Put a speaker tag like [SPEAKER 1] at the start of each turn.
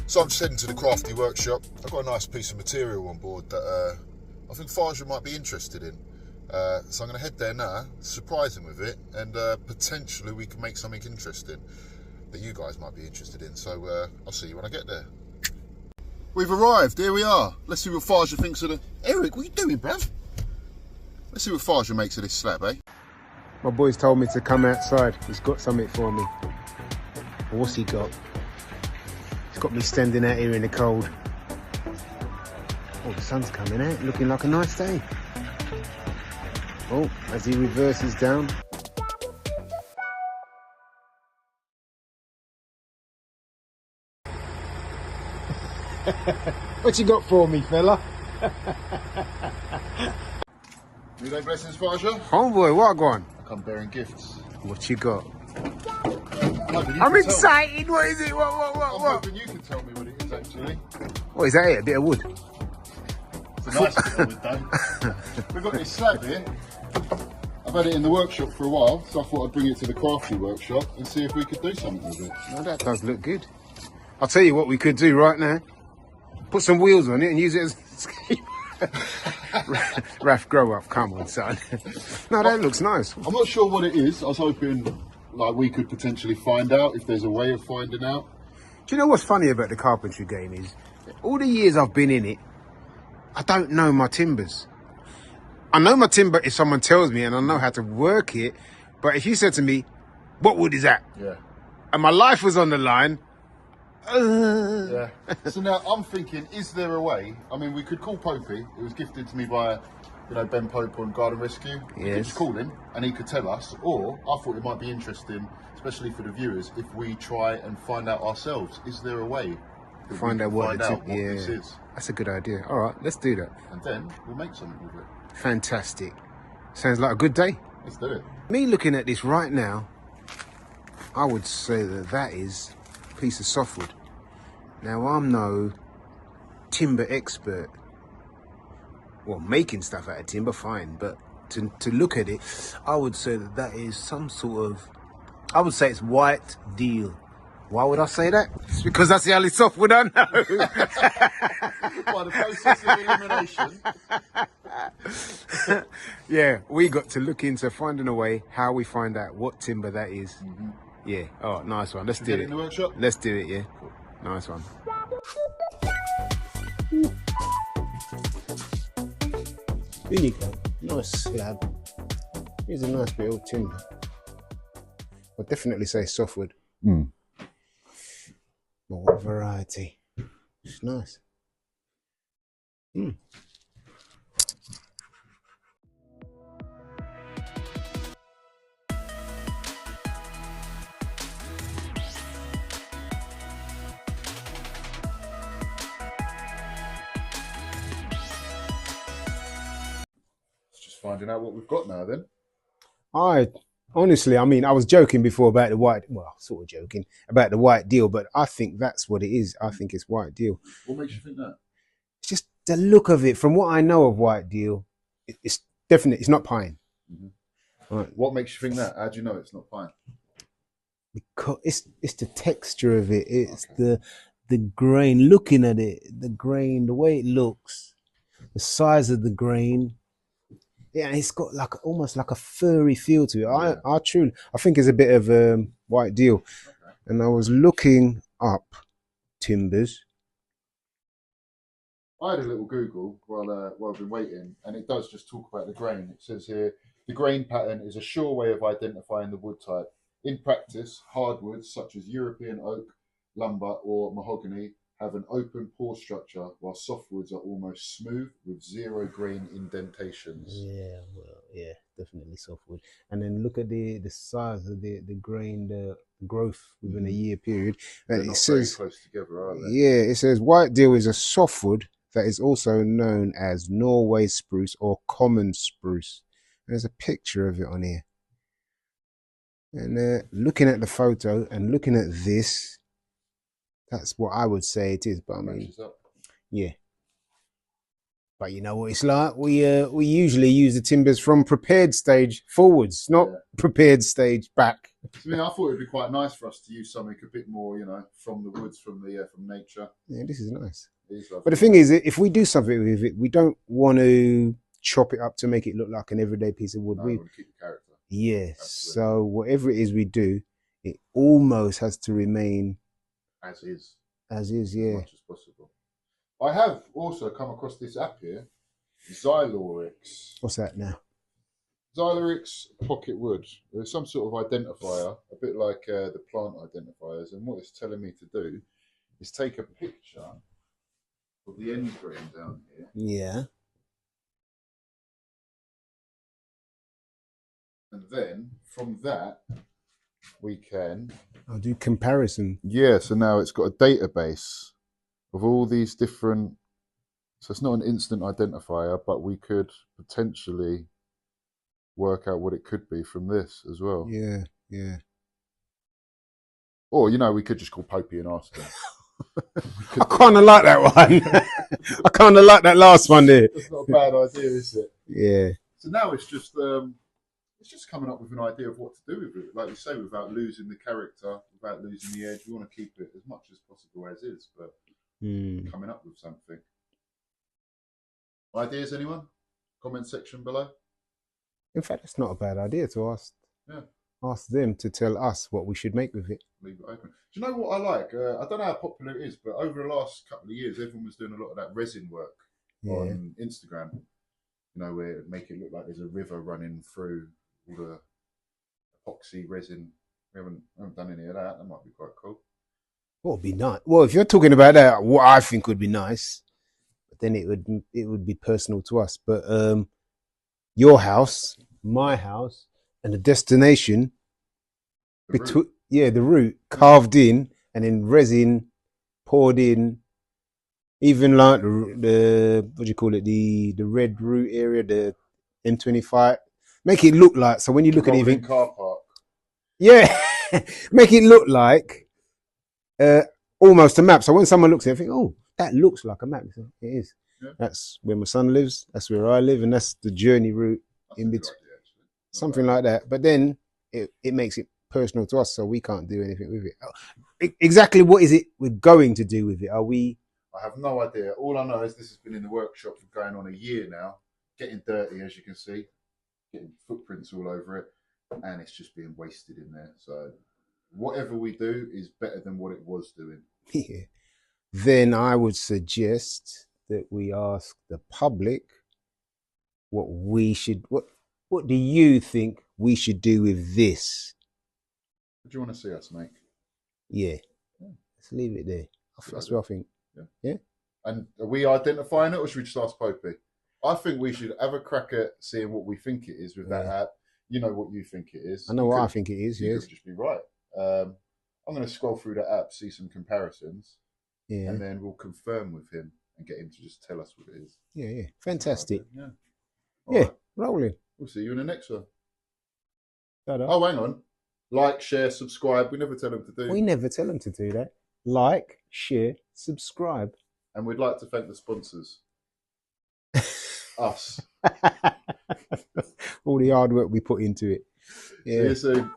[SPEAKER 1] So I'm just heading to the C-RafTy workshop. I've got a nice piece of material on board that I think Faja might be interested in. So I'm going to head there now, surprise him with it, and potentially we can make something interesting that you guys might be interested in. So I'll see you when I get there. We've arrived, here we are. Let's see what Faja thinks of the... Eric, what are you doing, bruv? Let's see what Faja makes of this slab, eh?
[SPEAKER 2] My boy's told me to come outside. He's got something for me. What's he got? He's got me standing out here in the cold. Oh, the sun's coming out, looking like a nice day. Oh, as he reverses down. What you got for me, fella?
[SPEAKER 1] New day blessings, Faja.
[SPEAKER 2] Homeboy, what going?
[SPEAKER 1] I come bearing gifts.
[SPEAKER 2] What you got?
[SPEAKER 1] I'm
[SPEAKER 2] excited. What is it?
[SPEAKER 1] I'm hoping you can tell me what it is, actually.
[SPEAKER 2] What is that? A bit of wood.
[SPEAKER 1] It's a nice bit of wood, though. We've got this slab here. I've had it in the workshop for a while, so I thought I'd bring it to the C-RafTy workshop and see if we could do something with it.
[SPEAKER 2] Oh, that does look good. I'll tell you what we could do right now. Put some wheels on it and use it as Raf, grow up. Come on, son. No, that looks nice.
[SPEAKER 1] I'm not sure what it is. I was hoping like we could potentially find out if there's a way of finding out.
[SPEAKER 2] Do you know what's funny about the carpentry game is all the years I've been in it, I don't know my timbers. I know my timber if someone tells me and I know how to work it, but if you said to me, what wood is that?
[SPEAKER 1] Yeah.
[SPEAKER 2] And my life was on the line.
[SPEAKER 1] Yeah. So now I'm thinking, is there a way? I mean, we could call Popey. It was gifted to me by, Ben Pope on Garden Rescue. We could just call him and he could tell us. Or I thought it might be interesting, especially for the viewers, if we try and find out ourselves. Is there a way to
[SPEAKER 2] find out what
[SPEAKER 1] this is?
[SPEAKER 2] That's a good idea. All right, let's do that.
[SPEAKER 1] And then we'll make something with it.
[SPEAKER 2] Fantastic. Sounds like a good day.
[SPEAKER 1] Let's do it.
[SPEAKER 2] Me looking at this right now, I would say that is a piece of softwood. Now, I'm no timber expert. Well, making stuff out of timber, fine. But to look at it, I would say that is some sort of... I would say it's white deal. Why would I say that? It's because that's the only softwood I know.
[SPEAKER 1] By the process of elimination.
[SPEAKER 2] Yeah, we got to look into finding a way how we find out what timber that is. Yeah, oh, nice one. Let's do it.
[SPEAKER 1] In the workshop?
[SPEAKER 2] Let's do it, yeah. Cool. Nice one. Here you go. Nice slab. Here's a nice bit of timber. I'd definitely say softwood. But what variety? It's nice.
[SPEAKER 1] Finding out what we've got now then.
[SPEAKER 2] Honestly, I mean, I was joking before about the white, well, sort of joking about the white deal, but I think that's what it is. I think it's white deal.
[SPEAKER 1] What makes you think that?
[SPEAKER 2] It's just the look of it. From what I know of white deal, it's definitely, it's not pine.
[SPEAKER 1] Right. What makes you think that? How do you know it's not pine?
[SPEAKER 2] Because it's the texture of it. It's the grain, looking at it, the grain, the way it looks, the size of the grain. Yeah, it's got like almost like a furry feel to it. Yeah. I think it's a bit of white deal. Okay. And I was looking up timbers.
[SPEAKER 1] I had a little Google while I've been waiting, and it does just talk about the grain. It says here, the grain pattern is a sure way of identifying the wood type. In practice, hardwoods such as European oak, lumber, or mahogany have an open pore structure, while softwoods are almost smooth with zero grain indentations.
[SPEAKER 2] Yeah, well, yeah, definitely softwood. And then look at the size of the grain, the growth within a year period.
[SPEAKER 1] They're not very close together, are they?
[SPEAKER 2] Yeah, it says white deal is a softwood that is also known as Norway spruce or common spruce. There's a picture of it on here. And looking at the photo and looking at this, that's what I would say it is. But I mean, yeah. But you know what it's like? We usually use the timbers from prepared stage forwards, not prepared stage back.
[SPEAKER 1] I mean, I thought it'd be quite nice for us to use something a bit more, you know, from the woods, from nature.
[SPEAKER 2] Yeah, this is nice.
[SPEAKER 1] It is lovely.
[SPEAKER 2] But the thing is, if we do something with it, we don't want to chop it up to make it look like an everyday piece of wood.
[SPEAKER 1] No, we want to keep the character.
[SPEAKER 2] Yes.
[SPEAKER 1] Absolutely.
[SPEAKER 2] So whatever it is we do, it almost has to remain
[SPEAKER 1] as is.
[SPEAKER 2] As is, yeah.
[SPEAKER 1] As much as possible. I have also come across this app here, Xylorix.
[SPEAKER 2] What's that now?
[SPEAKER 1] Xylorix Pocket Wood. There's some sort of identifier, a bit like the plant identifiers, and what it's telling me to do is take a picture of the end grain down here.
[SPEAKER 2] Yeah.
[SPEAKER 1] And then from that, we can...
[SPEAKER 2] I'll do comparison.
[SPEAKER 1] Yeah, so now it's got a database of all these different... So it's not an instant identifier, but we could potentially work out what it could be from this as well.
[SPEAKER 2] Yeah, yeah.
[SPEAKER 1] Or, you know, we could just call Popey and ask him.
[SPEAKER 2] I kind of like that one. I kind of like that last one there.
[SPEAKER 1] That's not a bad idea, is it?
[SPEAKER 2] Yeah.
[SPEAKER 1] So now it's just coming up with an idea of what to do with it. Like you say, without losing the character, without losing the edge. We want to keep it as much as possible as is, but coming up with something. Ideas, anyone? Comment section below.
[SPEAKER 2] In fact, it's not a bad idea to ask.
[SPEAKER 1] Yeah.
[SPEAKER 2] Ask them to tell us what we should make with it.
[SPEAKER 1] Leave it open. Do you know what I like? I don't know how popular it is, but over the last couple of years, everyone was doing a lot of that resin work on Instagram. You know, where it make it look like there's a river running through all the epoxy resin. We haven't done any of that. That might be quite cool.
[SPEAKER 2] What would be nice? Well, if you're talking about that, what I think would be nice, but then it would be personal to us. But your house, my house, and the destination between the route carved in and then resin poured in, even like the what do you call it, the red route area, the M25, make it look like, so when you look at it,
[SPEAKER 1] car park.
[SPEAKER 2] Yeah, make it look like almost a map. So when someone looks at it, they think, oh, that looks like a map. It is. Yeah. That's where my son lives. That's where I live, and that's the journey route in between. Something like that. But then it makes it personal to us, so we can't do anything with it. Exactly what is it we're going to do with it? Are we?
[SPEAKER 1] I have no idea. All I know is this has been in the workshop for going on a year now, getting dirty, as you can see, getting footprints all over it, and it's just being wasted in there. So whatever we do is better than what it was doing.
[SPEAKER 2] Yeah. Then I would suggest that we ask the public what do you think we should do with this?
[SPEAKER 1] What do you want to see us make?
[SPEAKER 2] Yeah. Let's leave it there. That's what I think. Yeah.
[SPEAKER 1] And are we identifying it, or should we just ask Popey? I think we should have a crack at seeing what we think it is with that app. You know what you think it is.
[SPEAKER 2] I know what I think it is,
[SPEAKER 1] you could just be right. I'm going to scroll through the app, see some comparisons, and then we'll confirm with him and get him to just tell us what it is.
[SPEAKER 2] Yeah. Fantastic.
[SPEAKER 1] Yeah.
[SPEAKER 2] Right. Rolling.
[SPEAKER 1] We'll see you in the next one.
[SPEAKER 2] Ta-da.
[SPEAKER 1] Oh, hang on. Like, share, subscribe. We never tell them to do.
[SPEAKER 2] We never tell them to do that. Like, share, subscribe.
[SPEAKER 1] And we'd like to thank the sponsors. Us.
[SPEAKER 2] All the hard work we put into it. Yeah.
[SPEAKER 1] See you soon.